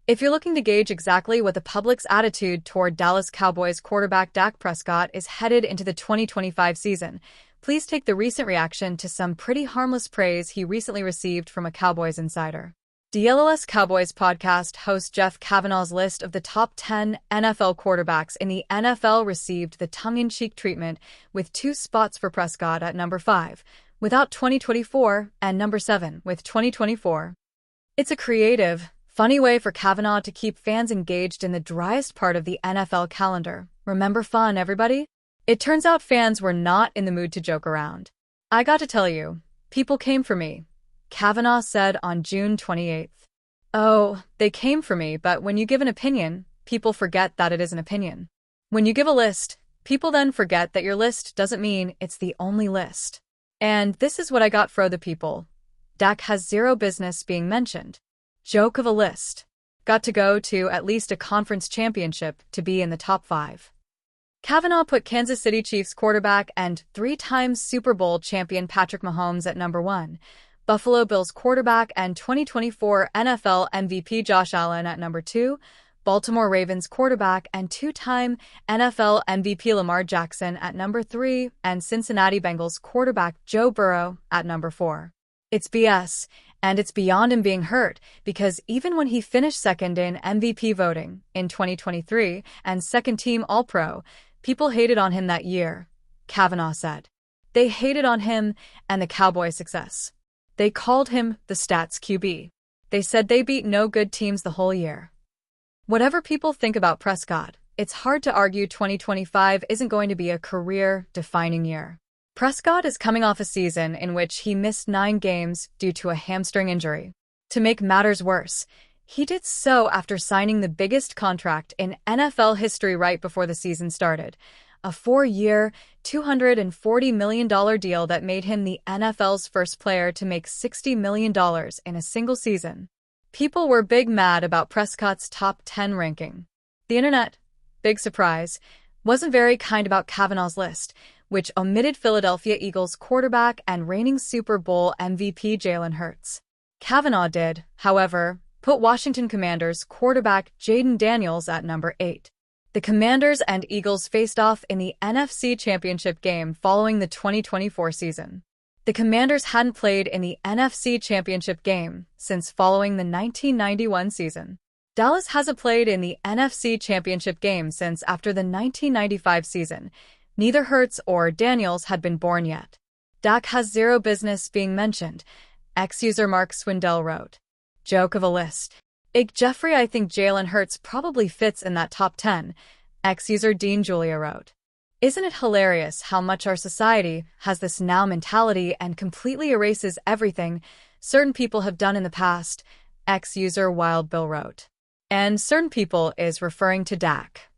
If you're looking to gauge exactly what the public's attitude toward Dallas Cowboys quarterback Dak Prescott is headed into the 2025 season, please take the recent reaction to some pretty harmless praise he recently received from a Cowboys insider. DLS Cowboys podcast host Jeff Cavanaugh's list of the top 10 NFL quarterbacks in the NFL received the tongue-in-cheek treatment, with 2 spots for Prescott at number 5, without 2024, and number 7, with 2024. It's a creative, funny way for Cavanaugh to keep fans engaged in the driest part of the NFL calendar. Remember fun, everybody? It turns out fans were not in the mood to joke around. "I got to tell you, people came for me," Cavanaugh said on June 28. "Oh, they came for me, but when you give an opinion, people forget that it is an opinion. When you give a list, people then forget that your list doesn't mean it's the only list. And this is what I got for the people. Dak has zero business being mentioned. Joke of a list. Got to go to at least a conference championship to be in the top 5. Cavanaugh put Kansas City Chiefs quarterback and 3-time Super Bowl champion Patrick Mahomes at number 1, Buffalo Bills quarterback and 2024 NFL MVP Josh Allen at number 2, Baltimore Ravens quarterback and 2-time NFL MVP Lamar Jackson at number 3, and Cincinnati Bengals quarterback Joe Burrow at number 4. It's BS, and it's beyond him being hurt, because even when he finished second in MVP voting in 2023 and second-team All-Pro, people hated on him that year, Cavanaugh said. They hated on him and the Cowboys' success. They called him the stats QB. They said they beat no good teams the whole year. Whatever people think about Prescott, it's hard to argue 2025 isn't going to be a career-defining year. Prescott is coming off a season in which he missed 9 games due to a hamstring injury. To make matters worse, he did so after signing the biggest contract in NFL history right before the season started, a 4-year, $240 million deal that made him the NFL's first player to make $60 million in a single season. People were big mad about Prescott's top 10 ranking. The internet, big surprise, wasn't very kind about Cavanaugh's list, which omitted Philadelphia Eagles quarterback and reigning Super Bowl MVP Jalen Hurts. Cavanaugh did, however, put Washington Commanders quarterback Jaden Daniels at number 8. The Commanders and Eagles faced off in the NFC Championship game following the 2024 season. The Commanders hadn't played in the NFC Championship game since following the 1991 season. Dallas hasn't played in the NFC Championship game since after the 1995 season. Neither Hurts or Daniels had been born yet. Dak has zero business being mentioned, ex-user Mark Swindell wrote. Joke of a list. Ig Jeffrey, I think Jalen Hurts probably fits in that top 10, ex-user Dean Julia wrote. Isn't it hilarious how much our society has this now mentality and completely erases everything certain people have done in the past, ex-user Wild Bill wrote. And certain people is referring to Dak.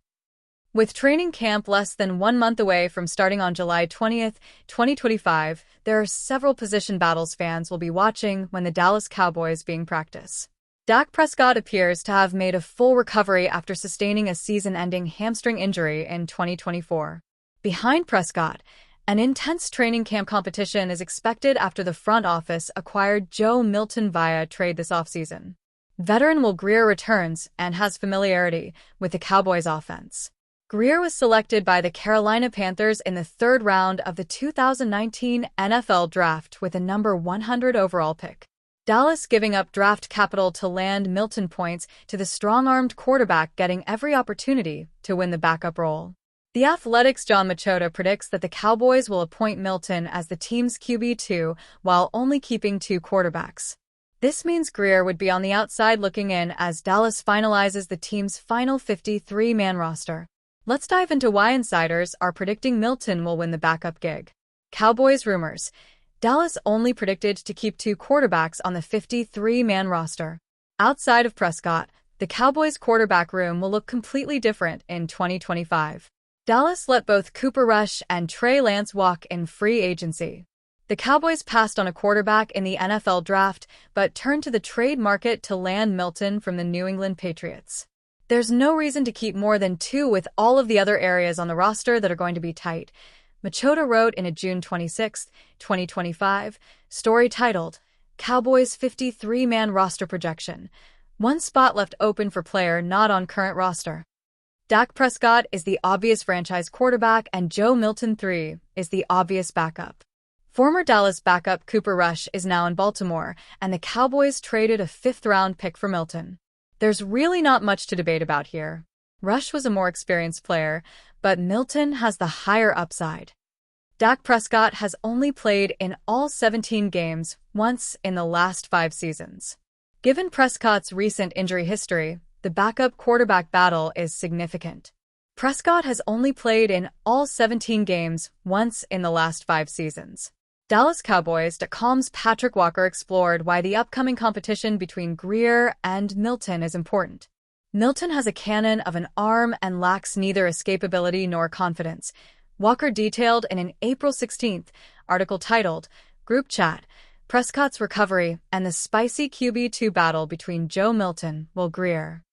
With training camp less than 1 month away from starting on July 20th, 2025, there are several position battles fans will be watching when the Dallas Cowboys being practice. Dak Prescott appears to have made a full recovery after sustaining a season-ending hamstring injury in 2024. Behind Prescott, an intense training camp competition is expected after the front office acquired Joe Milton via trade this offseason. Veteran Will Grier returns and has familiarity with the Cowboys' offense. Grier was selected by the Carolina Panthers in the 3rd round of the 2019 NFL Draft with a number 100 overall pick. Dallas giving up draft capital to land Milton points to the strong-armed quarterback getting every opportunity to win the backup role. The Athletic's John Machota predicts that the Cowboys will appoint Milton as the team's QB2 while only keeping 2 quarterbacks. This means Grier would be on the outside looking in as Dallas finalizes the team's final 53-man roster. Let's dive into why insiders are predicting Milton will win the backup gig. Cowboys rumors. Dallas only predicted to keep 2 quarterbacks on the 53-man roster. Outside of Prescott, the Cowboys' quarterback room will look completely different in 2025. Dallas let both Cooper Rush and Trey Lance walk in free agency. The Cowboys passed on a quarterback in the NFL Draft, but turned to the trade market to land Milton from the New England Patriots. There's no reason to keep more than 2 with all of the other areas on the roster that are going to be tight, Machota wrote in a June 26, 2025, story titled, Cowboys 53-man roster projection, One spot left open for player not on current roster. Dak Prescott is the obvious franchise quarterback and Joe Milton III is the obvious backup. Former Dallas backup Cooper Rush is now in Baltimore, and the Cowboys traded a fifth-round pick for Milton. There's really not much to debate about here. Rush was a more experienced player, but Milton has the higher upside. Dak Prescott has only played in all 17 games once in the last 5 seasons. Given Prescott's recent injury history, the backup quarterback battle is significant. Prescott has only played in all 17 games once in the last 5 seasons. DallasCowboys.com's Patrick Walker explored why the upcoming competition between Grier and Milton is important. Milton has a cannon of an arm and lacks neither escapability nor confidence. Walker detailed in an April 16th article titled, Group Chat, Prescott's Recovery and the Spicy QB2 Battle Between Joe Milton will Grier.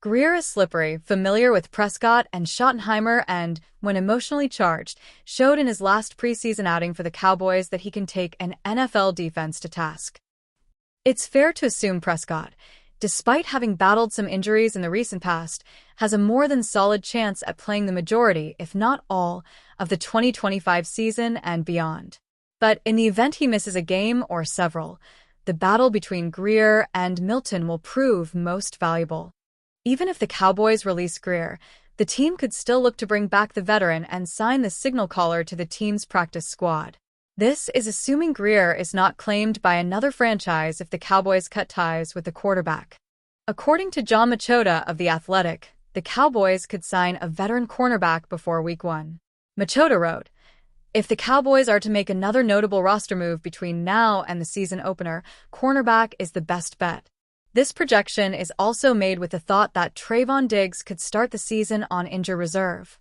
Grier is slippery, familiar with Prescott and Schottenheimer, and, when emotionally charged, showed in his last preseason outing for the Cowboys that he can take an NFL defense to task. It's fair to assume Prescott, despite having battled some injuries in the recent past, has a more than solid chance at playing the majority, if not all, of the 2025 season and beyond. But in the event he misses a game or several, the battle between Grier and Milton will prove most valuable. Even if the Cowboys release Grier, the team could still look to bring back the veteran and sign the signal caller to the team's practice squad. This is assuming Grier is not claimed by another franchise if the Cowboys cut ties with the quarterback. According to John Machota of The Athletic, the Cowboys could sign a veteran cornerback before Week 1. Machota wrote, if the Cowboys are to make another notable roster move between now and the season opener, cornerback is the best bet. This projection is also made with the thought that Trayvon Diggs could start the season on injured reserve.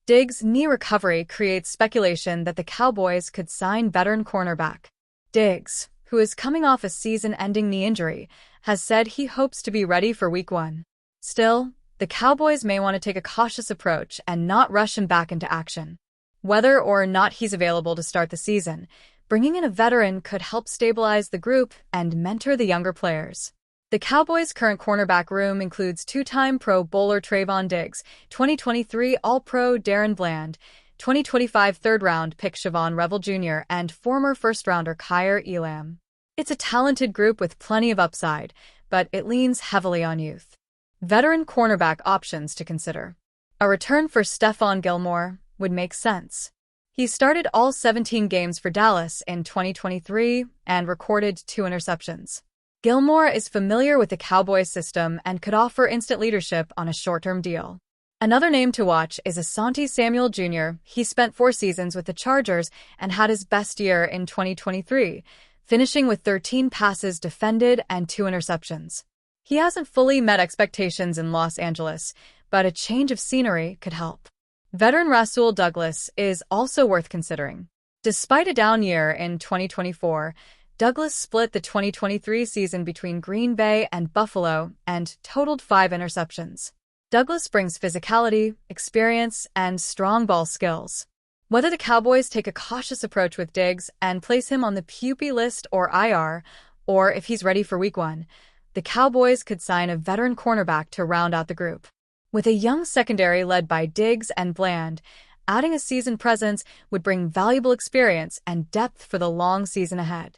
Diggs' knee recovery creates speculation that the Cowboys could sign veteran cornerback. Diggs, who is coming off a season-ending knee injury, has said he hopes to be ready for Week 1. Still, the Cowboys may want to take a cautious approach and not rush him back into action. Whether or not he's available to start the season, bringing in a veteran could help stabilize the group and mentor the younger players. The Cowboys' current cornerback room includes two-time Pro Bowler Trayvon Diggs, 2023 All-Pro Darren Bland, 2025 third-round pick Siobhan Revel Jr., and former first-rounder Kyer Elam. It's a talented group with plenty of upside, but it leans heavily on youth. Veteran cornerback options to consider. A return for Stephon Gilmore would make sense. He started all 17 games for Dallas in 2023 and recorded 2 interceptions. Gilmore is familiar with the Cowboys system and could offer instant leadership on a short-term deal. Another name to watch is Asante Samuel Jr. He spent 4 seasons with the Chargers and had his best year in 2023, finishing with 13 passes defended and 2 interceptions. He hasn't fully met expectations in Los Angeles, but a change of scenery could help. Veteran Rasul Douglas is also worth considering. Despite a down year in 2024, Douglas split the 2023 season between Green Bay and Buffalo and totaled 5 interceptions. Douglas brings physicality, experience, and strong ball skills. Whether the Cowboys take a cautious approach with Diggs and place him on the PUP list or IR, or if he's ready for Week 1, the Cowboys could sign a veteran cornerback to round out the group. With a young secondary led by Diggs and Bland, adding a seasoned presence would bring valuable experience and depth for the long season ahead.